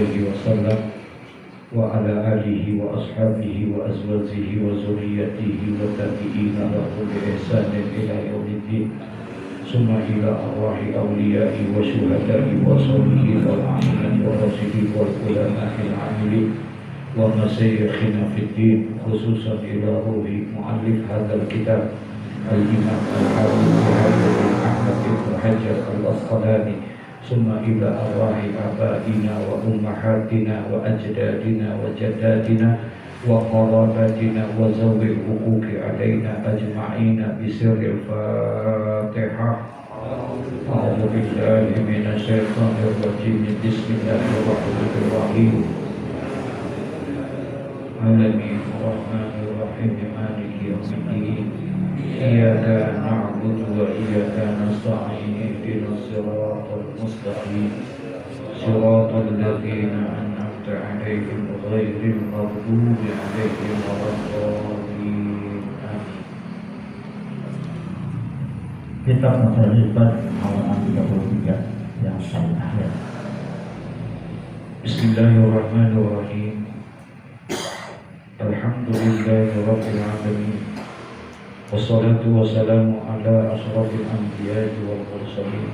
عليه وسلم وعلى آله وأصحابه وأزواجه وذريته والتابعين له بإحسان إلى يوم الدين ثم إلى أرواح أولياء وشهداء وصالحين والأعلام والراشدين والعلماء العاملين ومشايخنا في الدين خصوصا إلى روح مؤلف هذا الكتاب الإمام الحافظ أحمد بن حجر الأسقلاني ثم إلى أرواح آبائنا وأمهاتنا وأجدادنا وجداتنا وقراباتنا وذوي الحقوق علينا أجمعين بسر الفاتحة. أعوذ بالله من الشيطان الرجيم بسم الله الرحمن الرحيم. العالمين الرحمن الرحيم مالك يوم الدين إياك نعبد وإياك نستعين اهدنا الصراط المستقيم صراط الذين أنعمت عليهم غير المغضوب عليهم ولا الضالين. Kitab Masyarakat halaman 33 yang paling akhir. Bismillahirrahmanirrahim. Alhamdulillahi Rabbil Alamin. Wassalatu wassalamu ala ashrafil anbiya'i wal mursalin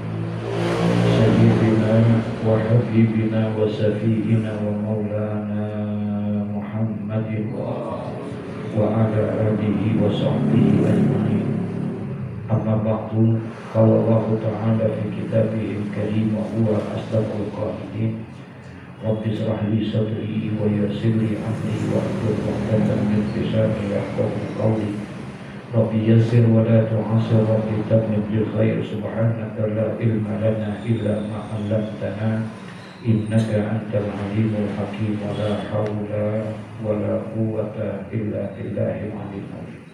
Sayyidina wa habibina wa safiyina wa maulana Muhammadin wa ala alihi wa sahbihi ajma'in. Amma ba'du, qala Allah ta'ala fi kitabihil karim wa huwa asdaqul qailin. Rabbi shrah li sadri wa yassir li amri wa hlul 'uqdatam min lisani yafqahu qawli. Rabbi yassir wa la tu'assir, Rabbi tabligh bil khair, subhanaka la ilma lana illa ma 'allamtana innaka antal alimul hakim. Wa la hawla wa la quwwata illa billahil aliyyil azim.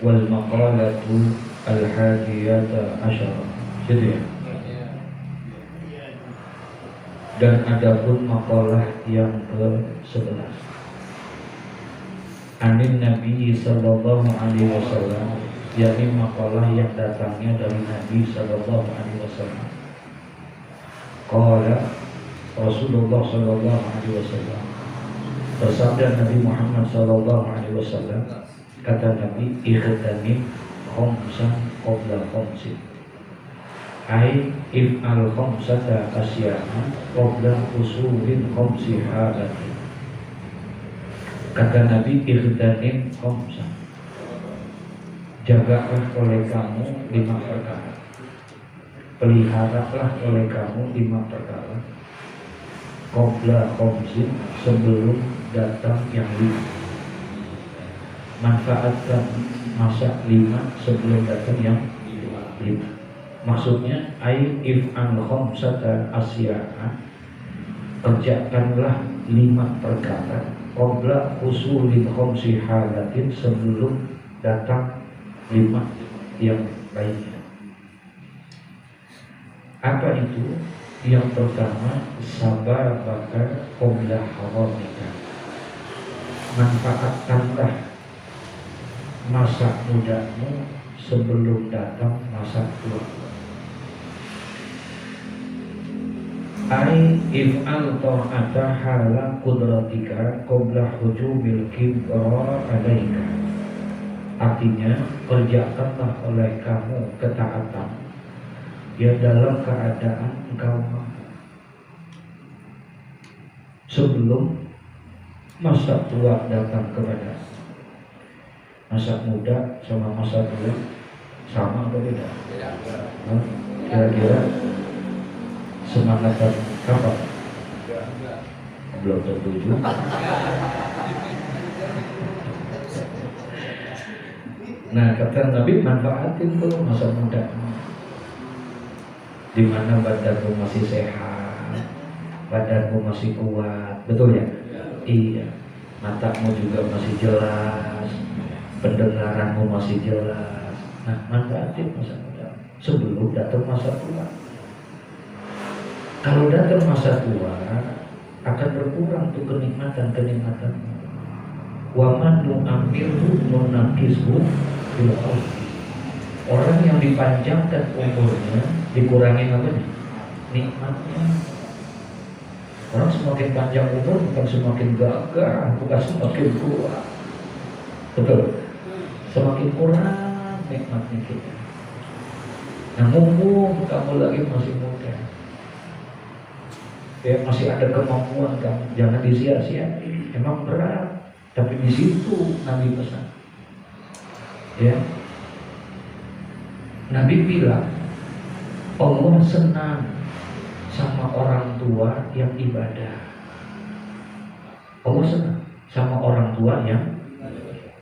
Wal maqalatu al-hadiyata asyara. Jadi ya. Dan adapun makalah yang ke-11 Anin Nabi sallallahu alaihi wasallam, yakni makalah yang datangnya dari Nabi sallallahu alaihi wasallam. Qala Rasulullah sallallahu alaihi wasallam, bersabda Nabi Muhammad sallallahu alaihi wasallam, kata Nabi, ikhtanim khamsan qabla khamsin. Ai if'al khamsata asya'a qabla usulin khamsi halatin. Kata Nabi, ikhtanim khamsan, jagalah oleh kamu 5 perkara, peliharalah oleh kamu 5 perkara, qabla khamsin, sebelum datang yang 5. Manfaatkan masa 5 sebelum datang yang 5. Maksudnya, ai if'al khamsata asya'a, kerjakanlah 5 perkara qabla usulin khamsi halatin, sebelum datang 5 yang lainnya. Apa itu? Yang pertama, sabar bakar qabla haramika, manfaatkanlah masa mudamu sebelum datang masa tua. Ai if'al ta'ata hala kudratika qabla hujubil kibra alaika. Artinya, kerjakanlah oleh kamu ketaatan ya dalam keadaan engkau mampu, sebelum masa tua datang kepada. Masa muda sama masa tua sama atau tidak? Kira-kira semangatan kapan? Belum tentu juga. Nah, kata Nabi, manfaatin tuh masa muda, di mana badanmu masih sehat, badanmu masih kuat, betul ya? Iya. Matamu juga masih jelas, pendengaranmu masih jelas. Nah, manfaatin masa muda sebelum datang masa tua. Kalau datang masa tua, akan berkurang tuh kenikmatan. Wa man nu'ammirhu nunaqishu fil khalqi. Orang yang dipanjangkan umurnya dikurangi apa nih? Nikmatnya. Orang semakin panjang umur bukan semakin gagah, bukan semakin kuat. Betul. Semakin kurang nikmatnya kita. Nah, mumpung kamu lagi masih muda, ya masih ada kemampuan kamu, jangan disia-siain. Emang berat, tapi di situ Nabi pesan. Ya, Nabi bilang Allah senang sama orang tua yang ibadah. Allah senang sama orang tua yang,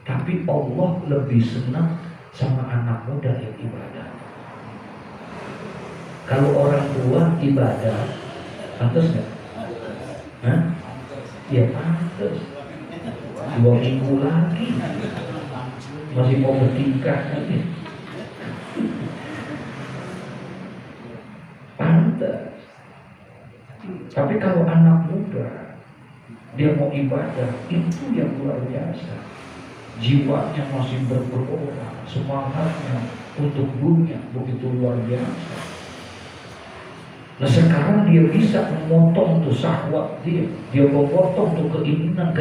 tapi Allah lebih senang sama anak muda yang ibadah. Kalau orang tua ibadah, pantas nggak? Hah? Ya pantas. 2 minggu lagi masih mau bertingkah lagi. Pantas. Tapi kalau anak muda dia mau ibadah, itu yang luar biasa. Jiwanya masih bergelora, semangatnya untuk dunia begitu luar biasa. Nah, sekarang dia bisa memotong tuh syahwat dia memotong tuh keinginan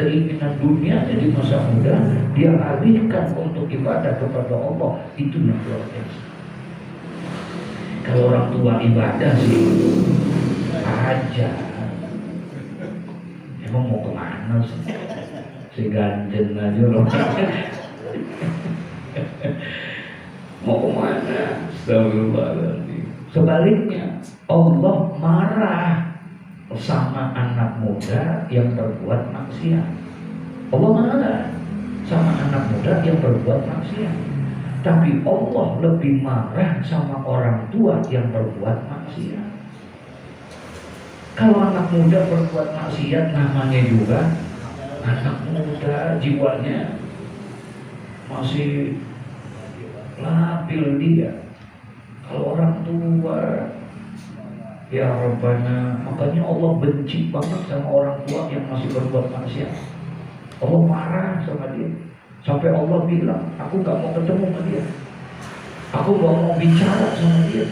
dunia di masa muda, dia alihkan untuk ibadah kepada Allah. Itu yang luar biasa. Kalau orang tua ibadah sih aja, emang mau kemana sih? Si ganjen aja loh. Mau kemana? Astagfirullahaladzim. Sebaliknya, Allah marah sama anak muda yang berbuat maksiat. Allah marah sama anak muda yang berbuat maksiat. Tapi Allah lebih marah sama orang tua yang berbuat maksiat. Kalau anak muda berbuat maksiat, namanya juga anak muda, jiwanya masih labil dia. Kalau orang tua, ya Rabbana, makanya Allah benci banget sama orang tua yang masih berbuat maksiat. Allah marah sama dia, sampai Allah bilang, aku gak mau ketemu sama dia, aku gak mau bicara sama dia.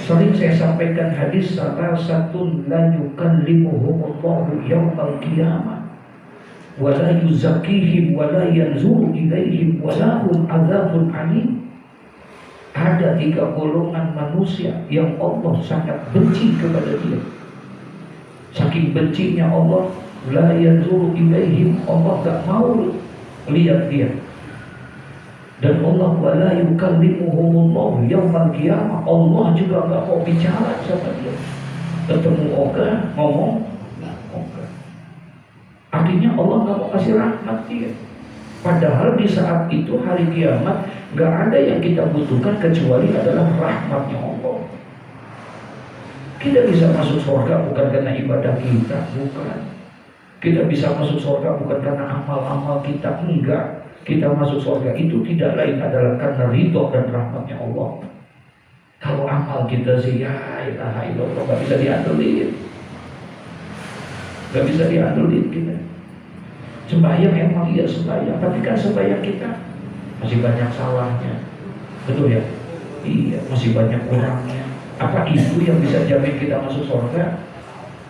Sering saya sampaikan hadis, salah satu la yukallimuhumullahu yawmal qiyamah wala yuzakihim wala yanzuru ilaihim walahum adzabun alim. Ada 3 golongan manusia yang Allah sangat benci kepada dia. Saking bencinya Allah, la yanzuru ilaihim, Allah gak mau lihat dia. Dan Allah wala yukallimuhumullahu yaumal qiyamah, Allah juga gak mau bicara sama dia. Ketemu ogah, ngomong ogah. Artinya Allah gak mau kasih rahmat dia. Padahal di saat itu hari kiamat gak ada yang kita butuhkan kecuali adalah rahmatnya Allah. Kita bisa masuk surga bukan karena ibadah kita, bukan. Kita bisa masuk surga bukan karena amal-amal kita, enggak. Kita masuk surga itu tidak lain adalah karena ridho dan rahmatnya Allah. Kalau amal kita sih ya ilaha illallah, gak bisa diandelin. Gak bisa diandelin kita. Sembahyang emang iya sembahyang, tapi kan sembahyang kita masih banyak salahnya. Betul ya? Iya, masih banyak kurangnya. Apa itu yang bisa jamin kita masuk surga?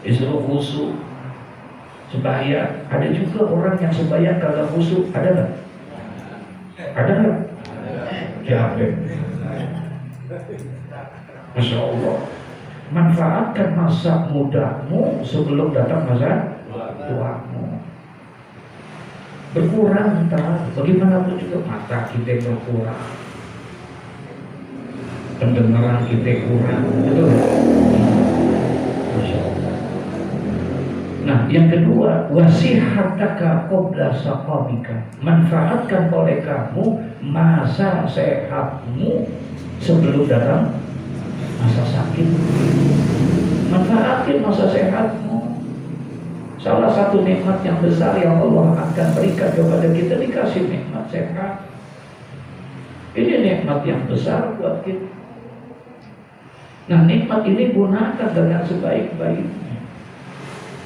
Disuruh khusyuk. Sembahyang, ada juga orang yang sembahyang kagak khusyuk, ada nggak? Ada nggak? Siapa? Masya Allah. Manfaatkan masa mudamu sebelum datang masa tuamu. Berkurang entah, bagaimanapun juga mata kita berkurang, pendengaran kita kurang, betul? Masya Allah. Nah, yang kedua, wasihataka qabla saqamika, manfaatkan oleh kamu masa sehatmu sebelum datang masa sakit. Manfaatkan masa sehatmu. Salah satu nikmat yang besar yang Allah akan berikan kepada kita, dikasih nikmat sehat. Ini nikmat yang besar buat kita. Nah, nikmat ini gunakan dengan sebaik-baiknya,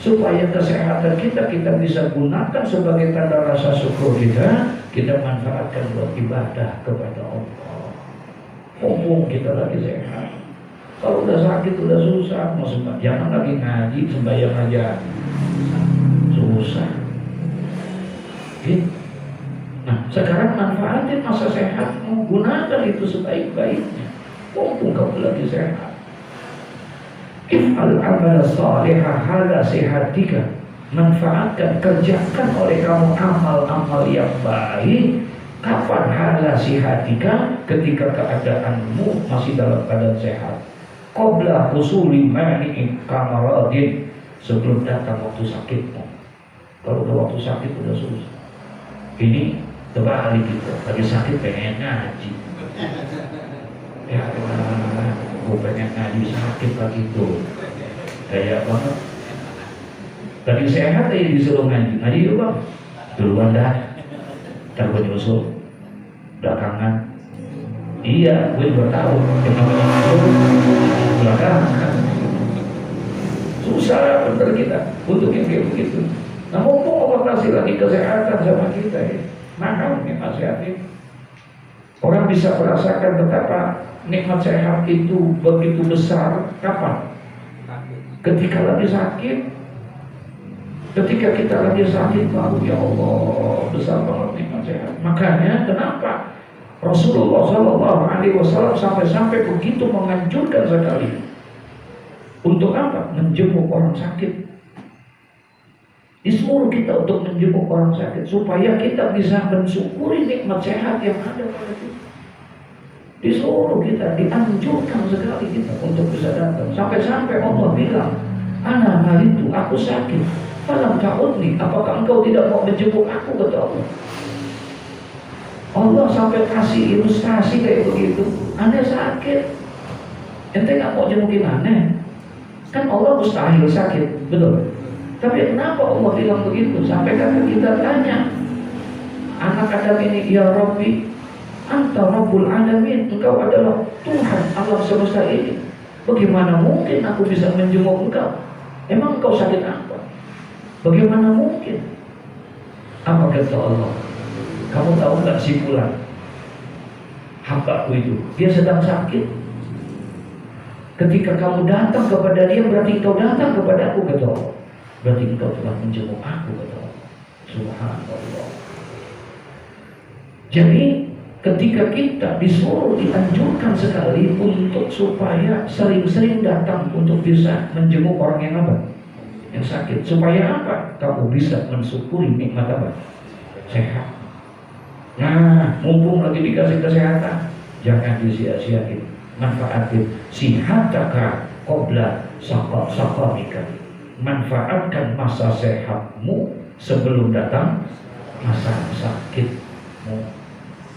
supaya kesehatan kita bisa gunakan sebagai tanda rasa syukur kita manfaatkan buat ibadah kepada Allah. Mumpung kita lagi sehat. Kalau udah sakit udah susah, mau jangan lagi ngaji, sembahyang aja susah. Gitu. Nah, sekarang manfaatin masa sehatmu, gunakan itu sebaik-baiknya. Mumpung kamu lagi sehat. If'al amal salihah hala sehatika. Manfaatkan, kerjakan oleh kamu amal-amal yang baik. Kapan hala sehatika? Ketika keadaanmu masih dalam keadaan sehat. Qabla husuli mani'in kamaradin. Sebelum datang waktu sakitmu. Kalau udah waktu sakit udah susah. Ini terbalik gitu, lagi sakit pengen ngaji. Ya gue pengen ngaji sakit lagi tuh. Kayak banget. Tadi sehat aja disuruh ngaji yuk bang. Duluan dah. Ntar gue nyusul. Belakangan. Iya, gue juga tahu. Yang namanya nyusul belakangan. Susah bener kita untuk yang kayak begitu. Nah mumpung Allah kasih lagi kesehatan sama kita ya. Mahal nikmat sehat ini. Orang bisa merasakan betapa nikmat sehat itu begitu besar. Kapan? Ketika lagi sakit. Ketika kita lagi sakit baru ya Allah besar banget nikmat sehat. Makanya kenapa Rasulullah SAW sampai begitu menganjurkan sekali. Untuk apa? Menjenguk orang sakit. Disuruh kita untuk menjenguk orang sakit supaya kita bisa mensyukuri nikmat sehat yang ada pada kita. Disuruh kita, dianjurkan sekali kita untuk bisa datang. Sampai-sampai Allah bilang, ana hal itu aku sakit. Falam ta'udni, apakah engkau tidak mau menjenguk aku? Kata Allah. Allah sampai kasih ilustrasi kayak begitu. Anda sakit, ente nggak mau jengukin aneh? Kan Allah mustahil sakit, betul? Tapi kenapa Allah bilang begitu? Sampai kata kita tanya anak Adam ini, ya Rabbi, Anta Rabbul Alamin, engkau adalah Tuhan alam semesta ini. Bagaimana mungkin aku bisa menjenguk engkau? Emang engkau sakit apa? Bagaimana mungkin? Apa kata Allah? Kamu tahu nggak simpulan hambaku itu? Dia sedang sakit. Ketika kamu datang kepada dia, berarti kau datang kepada aku, kata Allah. Berarti engkau telah menjenguk aku, kata Allah. Subhanallah. Jadi ketika kita disuruh, dianjurkan sekali untuk supaya sering-sering datang untuk bisa menjenguk orang yang apa? Yang sakit. Supaya apa? Kamu bisa mensyukuri nikmat apa? Sehat. Nah, mumpung lagi dikasih kesehatan, jangan disia-siain. Manfaatin sihataka qabla saqamika. Manfaatkan masa sehatmu sebelum datang masa sakitmu.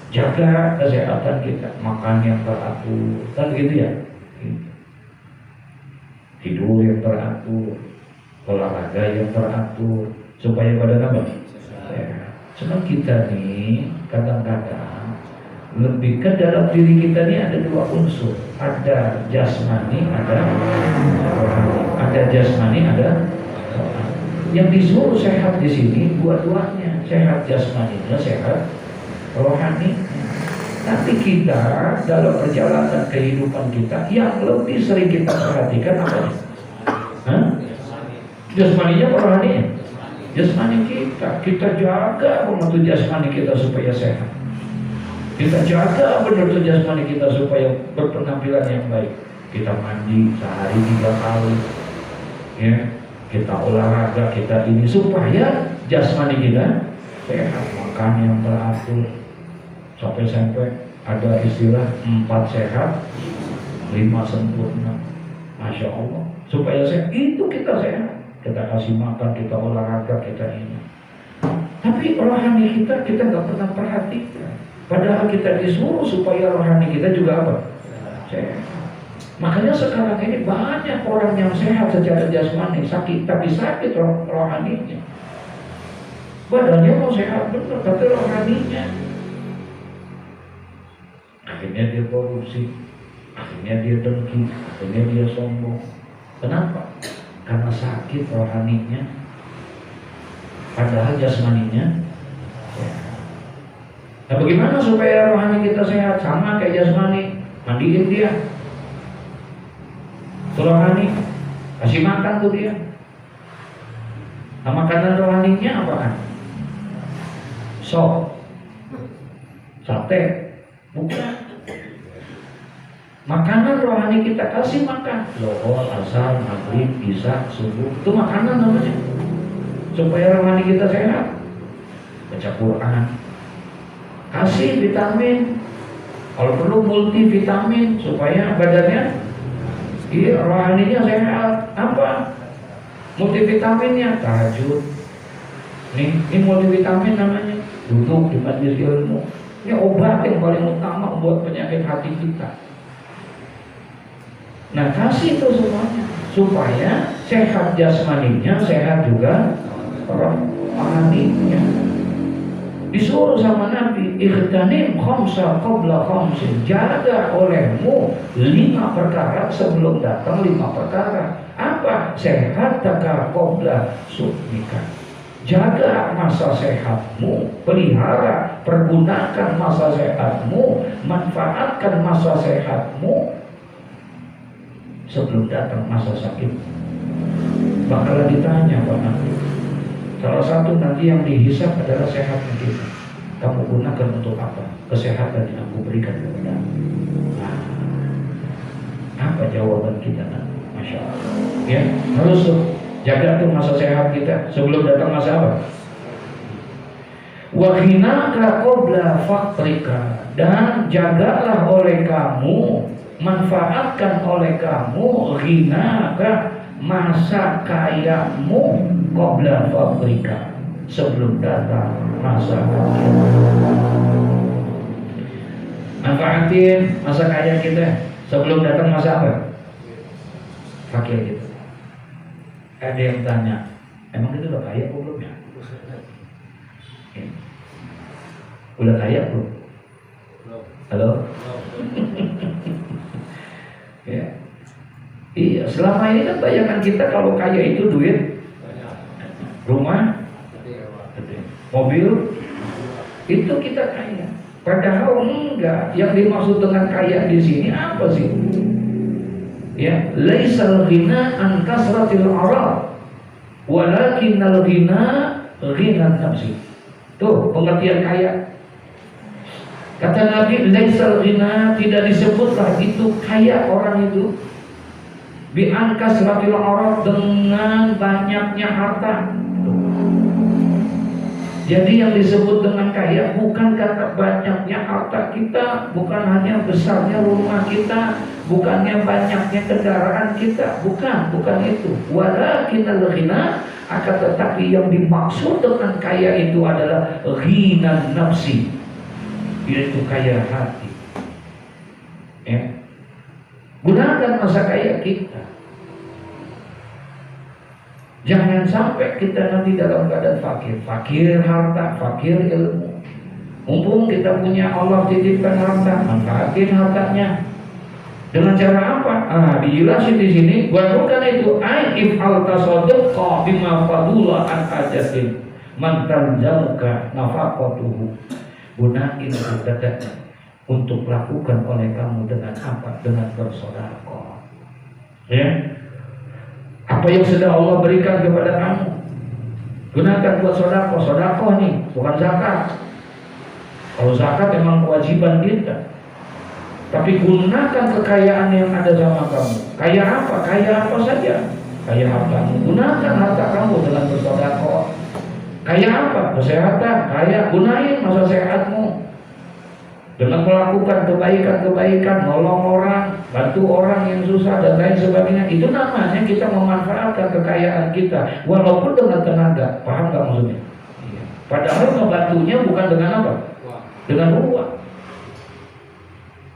Jaga kesehatan kita, makan yang teratur, kan gitu ya. Tidur yang teratur, olahraga yang teratur, supaya badan apa? Cuma kita nih kadang-kadang lebih ke dalam diri kita nih ada dua unsur, ada jasmani, ada rohani. Ada jasmani, ada rohani. Yang disuruh sehat di sini dua-duanya, sehat jasmaninya, sehat rohani. Tapi kita dalam perjalanan kehidupan kita yang lebih sering kita perhatikan apa? Jasmaninya apa rohaninya? Jasmani kita jaga benar jasmani kita supaya sehat. Kita jaga benar jasmani kita supaya berpenampilan yang baik. Kita mandi sehari 3 kali, ya. Kita olahraga, kita ini supaya jasmani kita sehat, makan yang teratur. Sampai ada istilah 4 sehat, 5 sempurna. Masya Allah. Supaya sehat itu kita sehat. Kita kasih makan, kita olahraga, kita ini. Tapi rohani kita nggak pernah perhatikan. Padahal kita disuruh supaya rohani kita juga apa? Sehat. Makanya sekarang ini banyak orang yang sehat secara jasmani, sakit, tapi sakit rohaninya. Badannya mau sehat benar, tapi rohaninya. Akhirnya dia korupsi, akhirnya dia dengki, akhirnya dia sombong. Kenapa? Karena sakit rohaninya, padahal jasmaninya sehat. Nah bagaimana supaya rohani kita sehat? Sama kayak jasmani, mandiin dia. rohani, kasih makan tuh dia. Nah, makanan rohaninya apaan? Sop, sate, bukan. Makanan rohani kita kasih makan. Lohor, asar, maghrib, isya, subuh, itu makanan namanya. Supaya rohani kita sehat. Baca Quran, kasih vitamin, kalau perlu multivitamin supaya badannya, rohaninya sehat. Apa multivitaminnya? Tahajud. Ini multivitamin namanya. Duduk di majelis ilmu. Ini obat yang paling utama buat penyakit hati kita. Nah, kasih itu semuanya supaya sehat jasmaninya, sehat juga rohaninya. Disuruh sama Nabi, ightanim khamsa qabla khamsin, jaga olehmu 5 perkara sebelum datang 5 perkara. Apa? Sehataka qabla sukmika. Jaga masa sehatmu, pelihara, pergunakan masa sehatmu, manfaatkan masa sehatmu sebelum datang masa sakit. Bakalan ditanya Pak Nabi. Salah satu nanti yang dihisab adalah sehatnya kita. Kamu gunakan untuk apa? Kesehatan yang aku berikan kepadamu. Nah, apa jawaban kita nanti? Masya Allah. Ya, harus jaga tuh masa sehat kita sebelum datang masa apa? Wa ghinaka qabla faqrika, dan jagalah oleh kamu, manfaatkan oleh kamu ghinaka, masa kayamu, qabla faqrika, sebelum datang masa kaya. Manfaatin masa kaya kita sebelum datang masa apa? Fakir kita. Ada yang tanya, emang kita udah kaya belum ya? Udah kaya belum? Halo? Ya. Iya, selama ini kan bayangan kita kalau kaya itu duit, rumah, mobil, itu kita kaya. Padahal enggak. Yang dimaksud dengan kaya di sini apa sih? Ya, laisal ghina an kasratil arad, walakinnal ghina ghina nafsi. Tuh pengertian kaya. Kata Nabi, laisal ghina, tidak disebutlah itu kaya orang itu bi an kasratil arad, dengan banyaknya harta. Jadi yang disebut dengan kaya bukan karena banyaknya harta kita, bukan hanya besarnya rumah kita, bukannya banyaknya kendaraan kita, bukan itu. Walakinnal ghina, akan tetapi yang dimaksud dengan kaya itu adalah ghina nafsi, yaitu kaya hati. Ya. Gunakan masa kaya kita. Jangan sampai kita nanti dalam keadaan fakir harta, fakir ilmu. Mumpung kita punya Allah titipkan harta, manfaatin hartanya. Dengan cara apa? Dijelasin di sini. Bukan itu. If al tasaddaqa bima fadula an ajatin man tanzamuka nafaqatuhu. Gunain hartanya untuk lakukan oleh kamu dengan apa? Dengan bersedekah. Ya. Apa yang sudah Allah berikan kepada kamu, gunakan buat sedekah. Sedekah nih, bukan zakat. Kalau zakat memang kewajiban kita, tapi gunakan kekayaan yang ada sama kamu. Kaya apa? Kaya apa saja. Kaya hartamu, gunakan harta kamu dengan bersedekah. Kaya apa? Kesehatan. Kaya, gunain masa sehatmu dengan melakukan kebaikan-kebaikan, nolong orang, bantu orang yang susah dan lain sebagainya. Itu namanya kita memanfaatkan kekayaan kita, walaupun dengan tenaga. Paham gak maksudnya? Padahal ngebantunya bukan dengan apa? Dengan uang.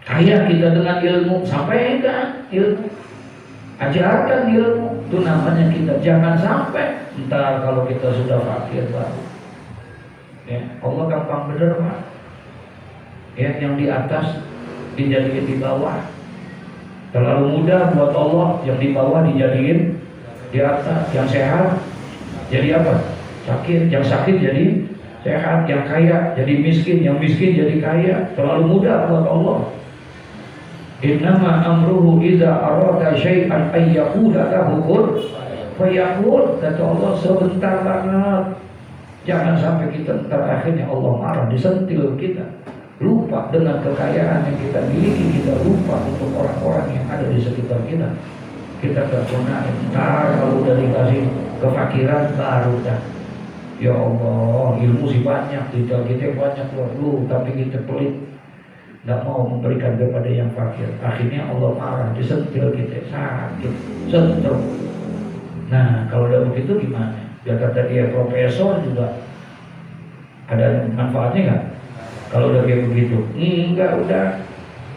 Kaya kita dengan ilmu, sampaikan ilmu, ajarkan ilmu. Itu namanya kita. Jangan sampai ntar kalau kita sudah fakir baru. Ya, Allah gampang bener Pak. Ya, yang di atas dijadiin di bawah. Terlalu mudah buat Allah, yang di bawah dijadiin di atas. Yang sehat jadi apa? Sakit. Yang sakit jadi sehat. Yang kaya jadi miskin. Yang miskin jadi kaya. Terlalu mudah buat Allah. Innama amruhu idza arada syai'an ay yaqula lahu kun fayakun. Kata Allah, sebentar banget. Jangan sampai kita ntar akhirnya Allah marah, disentil kita, lupa dengan kekayaan yang kita miliki, kita lupa untuk orang-orang yang ada di sekitar kita. Kita tergunakan, ntar kalau udah dikasih kefakiran baru dah. Ya Allah, ilmu sih banyak, kita banyak loh, tapi kita pelit, nggak mau memberikan kepada yang fakir. Akhirnya Allah marah, disentil kita, sakit, sentuh. Nah, kalau udah begitu gimana? Ya kata dia profesor juga ada manfaatnya nggak? Kalau udah kayak begitu, enggak udah.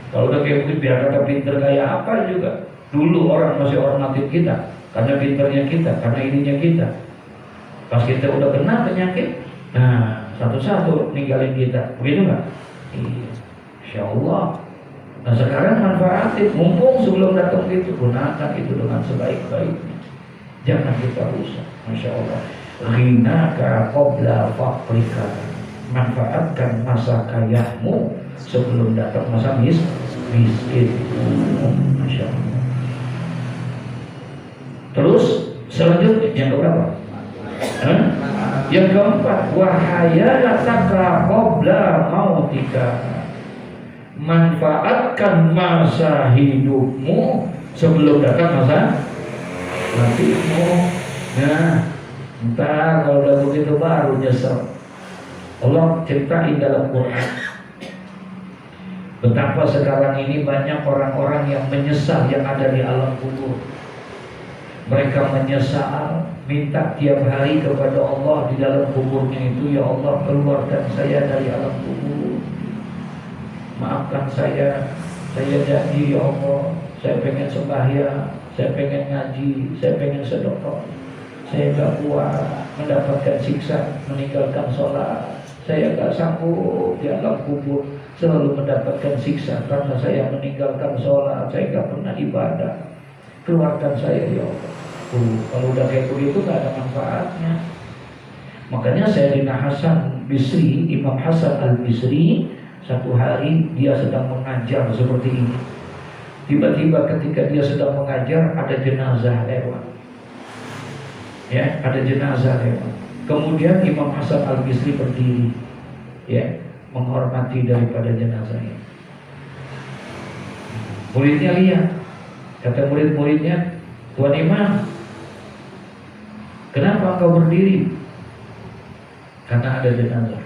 Kalau udah kayak begitu, biar kata pinter kayak apa juga. Dulu orang masih hormatin kita karena pinternya kita, karena ininya kita. Pas kita udah kena penyakit, nah satu-satu ninggalin kita, begitu nggak? Iya, Insya Allah. Nah sekarang manfaatin, mumpung sebelum datang itu, gunakan itu dengan sebaik-baiknya. Jangan kita rusak. Masya Allah. Ghinaka qabla faqrika. Manfaatkan masa kayamu sebelum datang masa miskin. Masya Allah. Terus selanjutnya yang keberapa? Yang keempat, wahayataka qabla mautika. Manfaatkan masa hidupmu sebelum datang masa matimu. Nah, entar kalau udah begitu baru nyesel. Allah ceritain dalam Quran betapa sekarang ini banyak orang-orang yang menyesal yang ada di alam kubur. Mereka menyesal, minta tiap hari kepada Allah di dalam kuburnya itu, ya Allah, keluarkan saya dari alam kubur, maafkan saya janji ya Allah, saya pengen sembahyang, saya pengen ngaji, saya pengen sedekah. Saya gak kuat mendapatkan siksa, meninggalkan sholat. Saya gak sanggup di alam kubur selalu mendapatkan siksa karena saya meninggalkan sholat. Saya gak pernah ibadah. Keluarkan saya ya Allah. Kalau udah kayak begitu gak ada manfaatnya. Makanya Sayyidina Hasan Bisri, Imam Hasan Al-Bisri, satu hari dia sedang mengajar seperti ini. Tiba-tiba ketika dia sedang mengajar, ada jenazah lewat. Ya, ada jenazah lewat. Kemudian Imam Hasan Al-Bisri berdiri, ya, menghormati daripada jenazahnya. Muridnya lihat, kata murid-muridnya, Tuan Imam, kenapa engkau berdiri? Karena ada jenazah.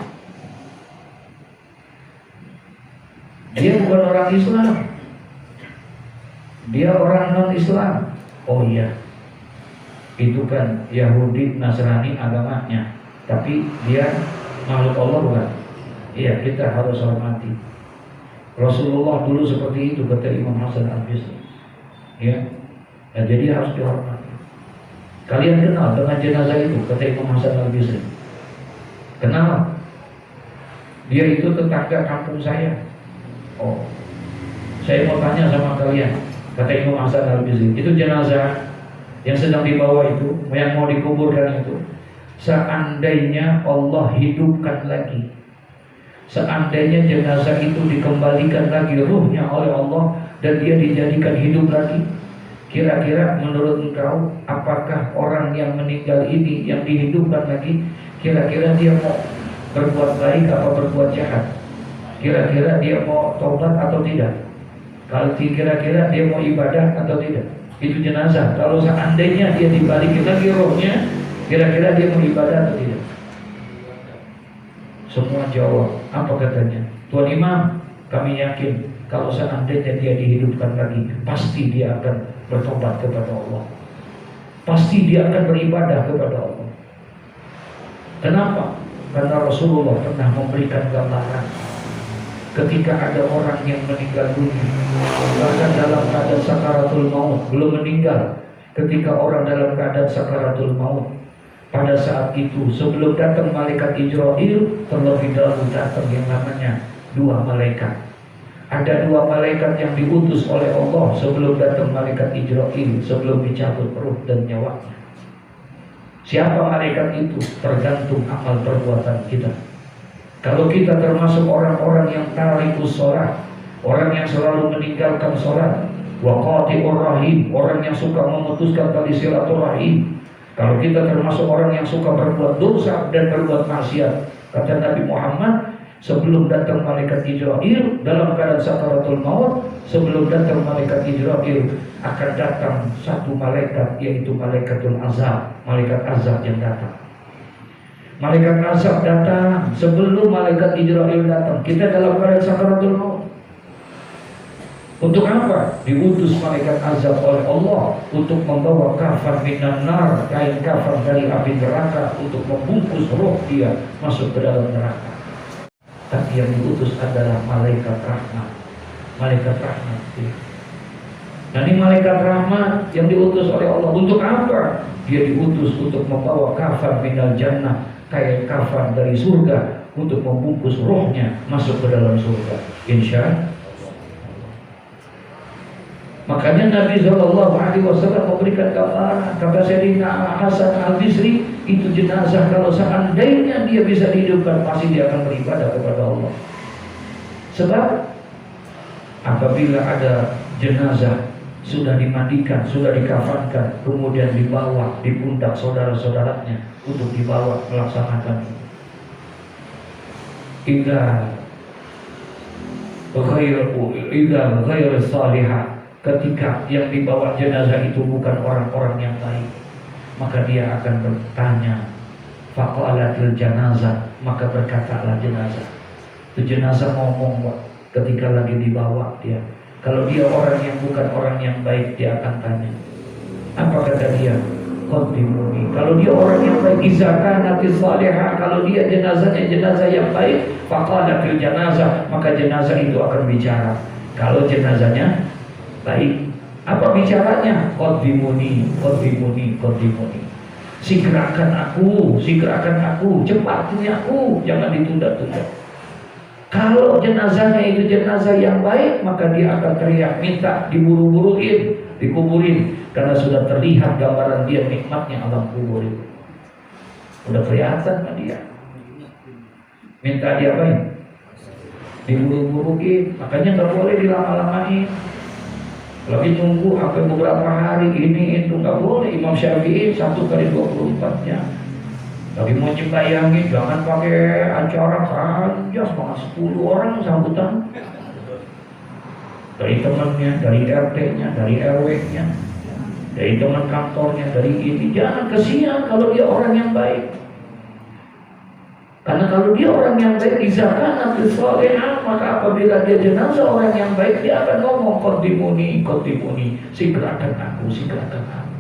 Dia bukan orang Islam, dia orang non-Islam. Oh iya, itu kan Yahudi, Nasrani agamanya, tapi dia makhluk Allah bukan? Iya, kita harus hormati. Rasulullah dulu seperti itu, kata Imam Hasan Al-Bisri. Ya, nah, jadi harus dihormati. Kalian kenal dengan jenazah itu, kata Imam Hasan Al-Bisri. Kenal? Dia itu tetangga kampung saya. Oh, saya mau tanya sama kalian, kata Imam Hasan Al-Bisri. Itu jenazah yang sedang dibawa itu, yang mau dikuburkan itu, seandainya Allah hidupkan lagi, seandainya jenazah itu dikembalikan lagi ruhnya oleh Allah dan dia dijadikan hidup lagi, kira-kira menurut engkau apakah orang yang meninggal ini yang dihidupkan lagi, kira-kira dia mau berbuat baik atau berbuat jahat? Kira-kira dia mau taubat atau tidak? Kalau kira-kira dia mau ibadah atau tidak? Itu jenazah. Kalau seandainya dia dibalikin lagi rohnya, kira-kira dia mau ibadah atau tidak? Semua jawab. Apa katanya? Tuan Imam, kami yakin kalau seandainya dia dihidupkan lagi, pasti dia akan bertobat kepada Allah. Pasti dia akan beribadah kepada Allah. Kenapa? Karena Rasulullah pernah memberikan gambaran ketika ada orang yang meninggal dunia, bahkan dalam keadaan sakaratul maut, belum meninggal, ketika orang dalam keadaan sakaratul maut, pada saat itu sebelum datang malaikat Israil, terlebih dahulu datang yang namanya dua malaikat. Ada dua malaikat yang diutus oleh Allah sebelum datang malaikat Israil, sebelum dicabut ruh dan nyawanya. Siapa malaikat itu? Tergantung amal perbuatan kita. Kalau kita termasuk orang-orang yang tarikus sholat, orang yang selalu meninggalkan sholat, wa qati'ur rahim, orang yang suka memutuskan tali silaturahim. Kalau kita termasuk orang yang suka berbuat dosa dan berbuat maksiat, kata Nabi Muhammad, sebelum datang malaikat Jibril dalam keadaan sakaratul maut, sebelum datang malaikat Jibril akan datang satu malaikat, yaitu malaikatul azab, malaikat azab yang datang. Malaikat azab datang sebelum malaikat Jibril datang. Kita dalam keadaan sakaratul maut. Untuk apa? Diutus malaikat azab oleh Allah untuk membawa kafan minan nar, kain kafan dari api neraka, untuk membungkus roh dia masuk ke dalam neraka. Tapi yang diutus adalah malaikat rahmat. Malaikat rahmat. Nah, ini malaikat rahmat yang diutus oleh Allah. Untuk apa? Dia diutus untuk membawa kafan minal jannah, kain kafan dari surga, untuk membungkus rohnya masuk ke dalam surga. Insya Allah. Makanya Nabi SAW memberikan gambaran kepada Sayyidina Hasan Al-Bisri, itu jenazah kalau seandainya dia bisa dihidupkan, pasti dia akan beribadah kepada Allah. Sebab apabila ada jenazah sudah dimandikan, sudah dikafankan, kemudian dibawa di pundak saudara-saudaranya untuk dibawa melaksanakan ila ghair salihah. Ketika yang dibawa jenazah itu bukan orang-orang yang baik, maka dia akan bertanya, faqalatil janazah, maka berkatalah jenazah. Itu jenazah ngomong ketika lagi dibawa dia. Kalau dia orang yang bukan orang yang baik, dia akan tanya. Apa kata dia? Qaddimuni. Kalau dia orang yang baik, iza kanatis salihah, kalau dia jenazahnya jenazah yang baik, faqalatil janazah, maka jenazah itu akan bicara. Kalau jenazahnya baik, apa bicaranya? Qaddimuni, qaddimuni, qaddimuni. Segerakan aku, cepatnya aku, jangan ditunda-tunda. Kalau jenazahnya itu jenazah yang baik, maka dia akan teriak minta diburu-buruin, dikuburin, karena sudah terlihat gambaran dia nikmatnya alam kubur itu. Udah kelihatan kan dia. Minta dia baik, diburu-buruin, makanya nggak boleh dilama-lamain. Lagi tunggu sampai beberapa hari ini itu nggak boleh. Imam Syafi'i 1x24 jam. Lagi mau bayangin, jangan pakai acara panjang banget, 10 orang sambutan. Dari temannya, dari RT-nya, dari RW-nya, dari teman kantornya, dari ini. Jangan kesian kalau dia orang yang baik. Karena kalau dia orang yang baik, izakan nanti solehah, maka apabila dia jenazah orang yang baik, dia akan ngomong qaddimuni, qaddimuni, segerakan aku, segerakan aku.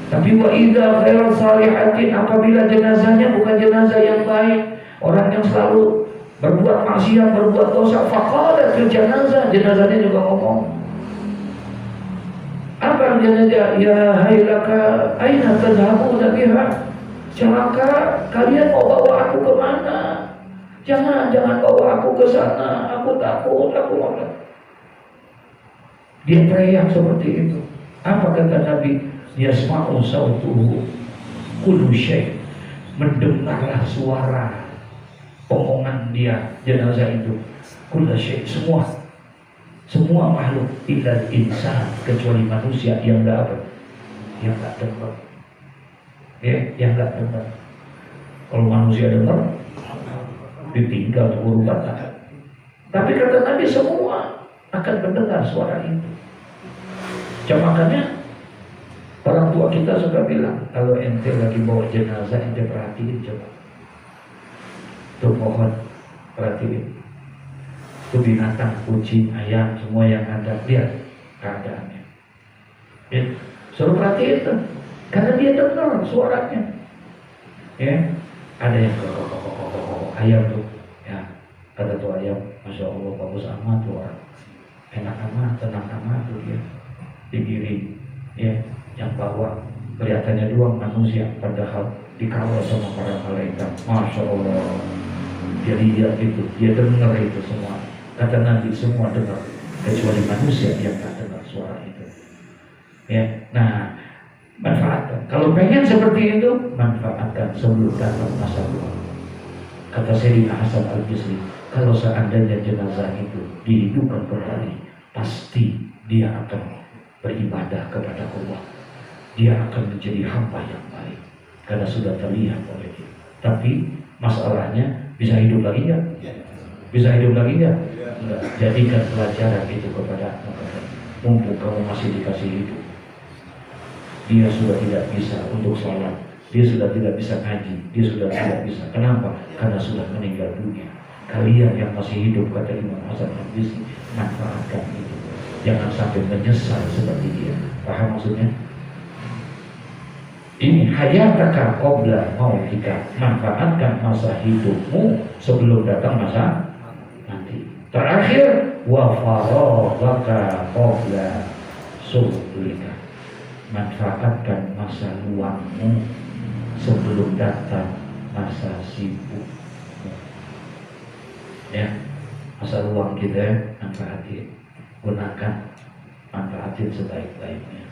Tapi wa idza ghairu salihatin, apabila jenazahnya bukan jenazah yang baik, orang yang selalu berbuat maksiat, berbuat dosa, faqalatil janazah, jenazahnya juga ngomong. Apa jenazah? Ya hailaka aina tadhhabuna biha? Celaka, kalian mau bawa aku kemana? Jangan bawa aku ke sana. Aku takut, aku mau. Dia teriak seperti itu. Apa kata Nabi? Yasma'u sautuhu kullu syai'. Mendengarlah suara omongan dia, jenazah itu. Kullu syai', semua makhluk illa insan, kecuali manusia yang enggak apa? Yang enggak dengar. Yang enggak dengar. Kalau manusia dengar, ditinggal urutan. Tapi kata Nabi semua akan mendengar suara itu. Makanya orang tua kita suka bilang, kalau ente lagi bawa jenazah, ente perhatiin coba. Tuh pohon, perhatiin. Tuh binatang, kucing, ayam, semua yang ada, lihat keadaannya. Ya, suruh perhatiin tuh. Karena dia dengar suaranya. Ya, ada yang ayam tuh. Ya, kata tuh ayam, masya Allah bagus amat tuh orang. Enak amat, tenang amat tuh dia. Digiring, ya, yang bawa kelihatannya doang manusia, padahal dikawal sama para malaikat. Masya Allah. Dia lihat itu, dia dengar itu semua. Kata Nabi semua dengar, kecuali manusia yang tak dengar suara itu. Ya, nah. Manfaatkan. Kalau pengen seperti itu, manfaatkan sebelum datang masa tua. Kata Sayyidina Hasan Al-Bisri, Kalau seandainya jenazah itu dihidupkan kembali, pasti dia akan beribadah kepada Allah. Dia akan menjadi hamba yang baik karena sudah terlihat oleh dia. Tapi masalahnya, bisa hidup lagi nggak? Bisa hidup lagi nggak? Enggak. Jadikan pelajaran itu kepada mereka. Mumpung kamu masih dikasih hidup, dia sudah tidak bisa untuk sholat, dia sudah tidak bisa ngaji, dia sudah tidak bisa. Kenapa? Karena sudah meninggal dunia. Kalian yang masih hidup, kata Imam Hasan Al-Basri, manfaatkan itu. Jangan sampai menyesal seperti dia. Paham maksudnya? Ini hayataka qabla mautika. Manfaatkan masa hidupmu sebelum datang masa nanti. Terakhir, wa faraghaka qabla subulika. Manfaatkan masa luangmu sebelum datang masa sibuk. Ya, masa luang kita manfaatin, gunakan, manfaatin sebaik-baiknya.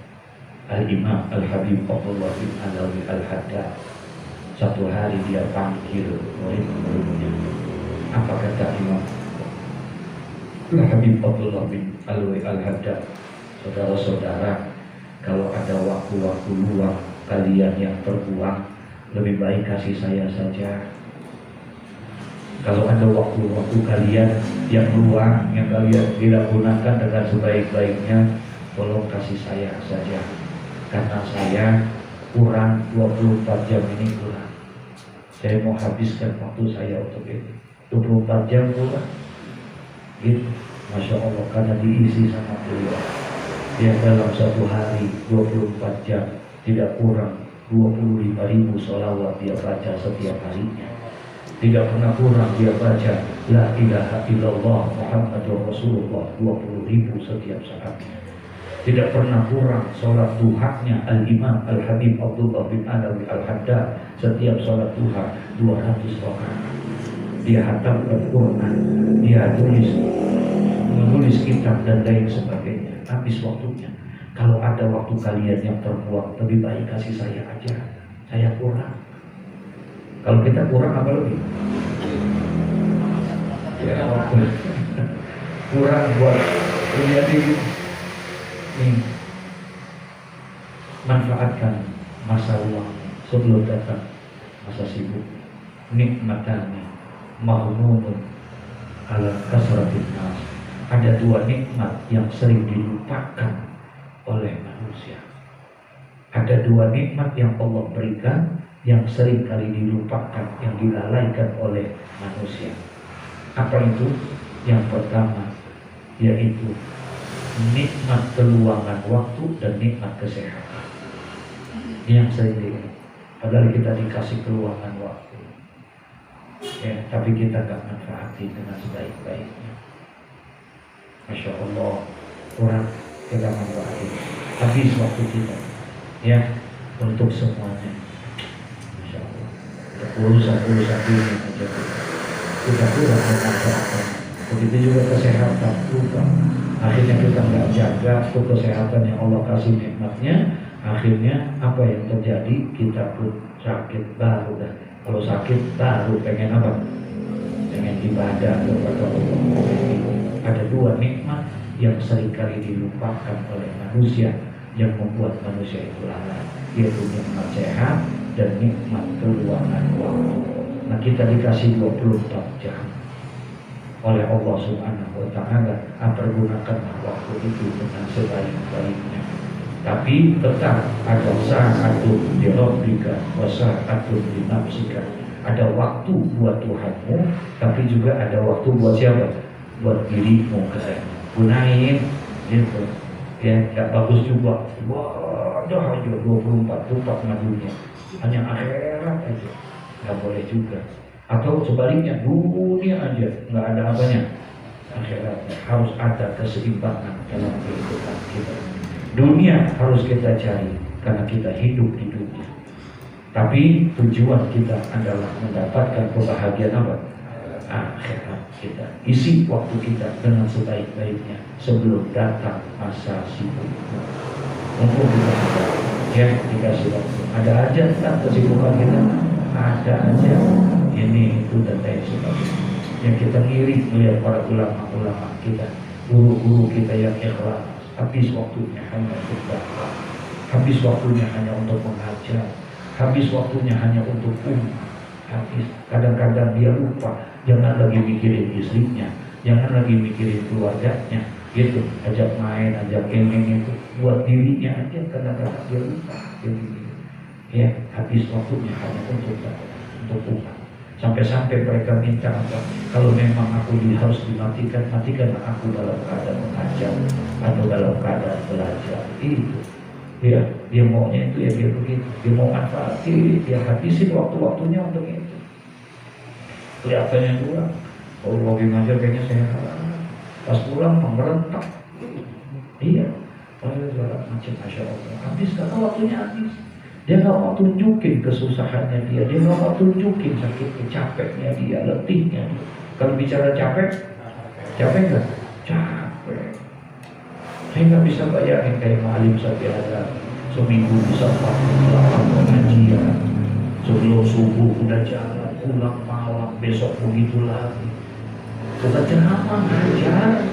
Al-Imam Al-Habib Abdullah bin Alawi Al-Haddad, satu hari dia panggil murid-muridnya. Apa kata Imam Al-Habib Abdullah bin Alawi Al-Haddad? Saudara-saudara, kalau ada waktu-waktu luang kalian yang terbuang, lebih baik kasih saya saja. Kalau ada waktu-waktu kalian yang luang, yang kalian tidak gunakan dengan sebaik-baiknya, tolong kasih saya saja. Karena saya kurang 24 jam ini kurang. Saya mau habiskan waktu saya untuk ini. 24 jam kurang. Gitu. Masya Allah, karena diisi sama beliau. Dia dalam satu hari 24 jam tidak kurang 25.000 sholawat dia baca setiap harinya. Tidak pernah kurang dia baca La ilaha illallah Muhammadur Rasulullah 20.000 setiap saatnya. Tidak pernah kurang sholat duhanya Al-Imam Al-Habib Abdullah bin Alawi Al-Haddad. Setiap sholat duha 200 rakaat. Dia hatamkan Quran, dia menulis kitab dan lain sebagainya. Habis waktunya. Kalau ada waktu kalian yang terbuang, lebih baik kasih saya aja. Saya kurang. Kalau kita kurang apa lebih? Ya, kurang buat lihat ini. Manfaatkan masa luang sebelum datang masa sibuk. Nikmatani mahmunun ala kasratin nas. Ada dua nikmat yang sering dilupakan oleh manusia. Ada dua nikmat yang Allah berikan yang sering kali dilupakan, yang dilalaikan oleh manusia. Apa itu? Yang pertama yaitu nikmat keluangan waktu dan nikmat kesehatan. Ini yang sering dilihat. Padahal kita dikasih keluangan waktu, ya, tapi kita gak manfaati dengan sebaik-baiknya. Masya Allah, kurang kita manfaati. Habis waktu kita, ya, untuk semuanya. Urusan-urusan dunia aja kita kurang memanfaatkan. Begitu juga kesehatan lupa. Akhirnya kita nggak jaga untuk kesehatan yang Allah kasih nikmatnya. Akhirnya apa yang terjadi? Kita pun sakit baru dah. Kalau sakit baru pengen apa? Pengen ibadah kepada Allah. Ada dua nikmat yang seringkali dilupakan oleh manusia yang membuat manusia itu lalai, yaitu nikmat sehat dan nikmat keluangan waktu. Nah, kita dikasih 24 jam oleh Allah Subhanahu wa Ta'ala. Pergunakanlah waktu itu dengan sebaik-baiknya. Tapi tetap ada sa'atun li rabbika wa sa'atun li nafsika. Ada waktu buat Tuhanmu, tapi juga ada waktu buat siapa? Buat dirimu, katanya. Gunain gitu. Ya, gak bagus juga. Wah, dah aja 24 madunya. Hanya akhirat aja, nggak boleh juga. Atau sebaliknya, dunia aja, nggak ada apanya. Akhiratnya harus ada keseimbangan dalam kehidupan kita. Dunia harus kita cari karena kita hidup di dunia. Tapi tujuan kita adalah mendapatkan kebahagiaan apa? Akhirat kita. Isi waktu kita dengan sebaik-baiknya sebelum datang masa sibuk. Untuk kita ya dikasih waktu. Ada aja tak kesibukan kita, ada aja ini itu dan lain sebagainya. Yang kita ngiri melihat para ulama-ulama kita, guru-guru kita yang ikhlas, habis waktunya hanya untuk dakwah, habis waktunya hanya untuk mengajar, habis waktunya hanya untuk umat, habis. Kadang-kadang dia lupa, jangan lagi mikirin istrinya, jangan lagi mikirin keluarganya, gitu. Ajak main, ajak ini itu, buat dirinya aja. Kadang-kadang dia lupa, ya habis waktunya hanya untuk dakwah, untuk umat. Sampai-sampai mereka minta apa? Kalau memang aku harus dimatikan, matikanlah aku dalam keadaan mengajar atau dalam keadaan belajar. Itu dia maunya itu, ya dia begitu. Dia mau manfaatin, dia habisin waktu-waktunya untuk itu. Kelihatannya dua, kalau lagi ngajar kayaknya sehat, pas pulang merentak. Iya, macam Masya Allah. Habis karena waktunya habis. Dia nggak mau tunjukin kesusahannya dia nggak mau tunjukin sakitnya, capeknya dia, letihnya. Kalau bicara capek nggak? Capek. Saya nggak bisa bayangin kayak Ma'alim Sapi ada seminggu bisa 48 pengajian, sebelum subuh udah jalan, pulang malam, besok begitu lagi. Bukan ceramah, ngajar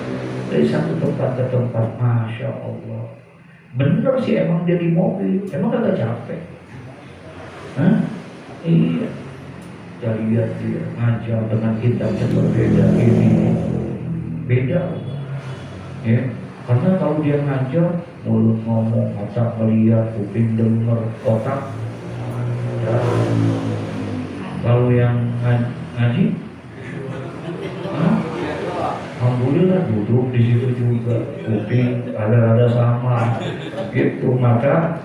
dari satu tempat ke tempat. Masya Allah. Bener sih emang dia di mobil, emang kagak capek. Hah? Iya. Jadi lihat dia ngajar dengan kitab yang berbeda, ini beda. Ya, karena kalau dia ngajar, mulut ngomong, mata melihat, kuping dengar, otak. Ya. Kalau yang ngaji, alhamdulillah duduk di situ juga, kuping ada sama, gitu. Maka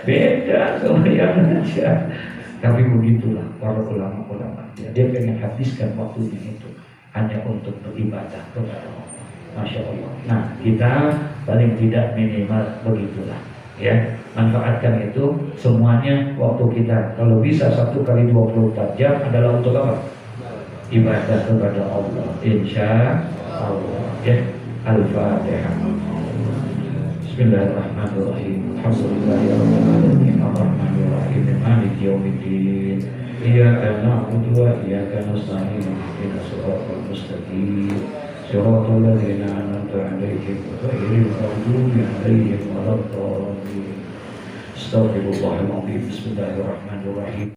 beda sama yang aja. Tapi begitulah para ulama-ulama, dia pengen habiskan waktunya itu hanya untuk beribadah kepada Allah. Masya Allah. Nah, kita paling tidak minimal begitulah, ya. Manfaatkan itu semuanya waktu kita. Kalau bisa 1 kali 24 jam adalah untuk apa? Ibadah kepada Allah, insya Allah, ya. Al-Fatihah. Bismillahirrahmanirrahim. Alhamdulillahirabbil alamin, arrahmanir rahim, maliki yaumiddin. Iyyaka na'budu wa iyyaka nasta'in. Ihdinas siratal mustaqim. Siratal ladzina an'amta 'alaihim ghairil maghdubi 'alaihim waladdallin. Astaghfirullahaladzim. Bismillahirrahmanirrahim.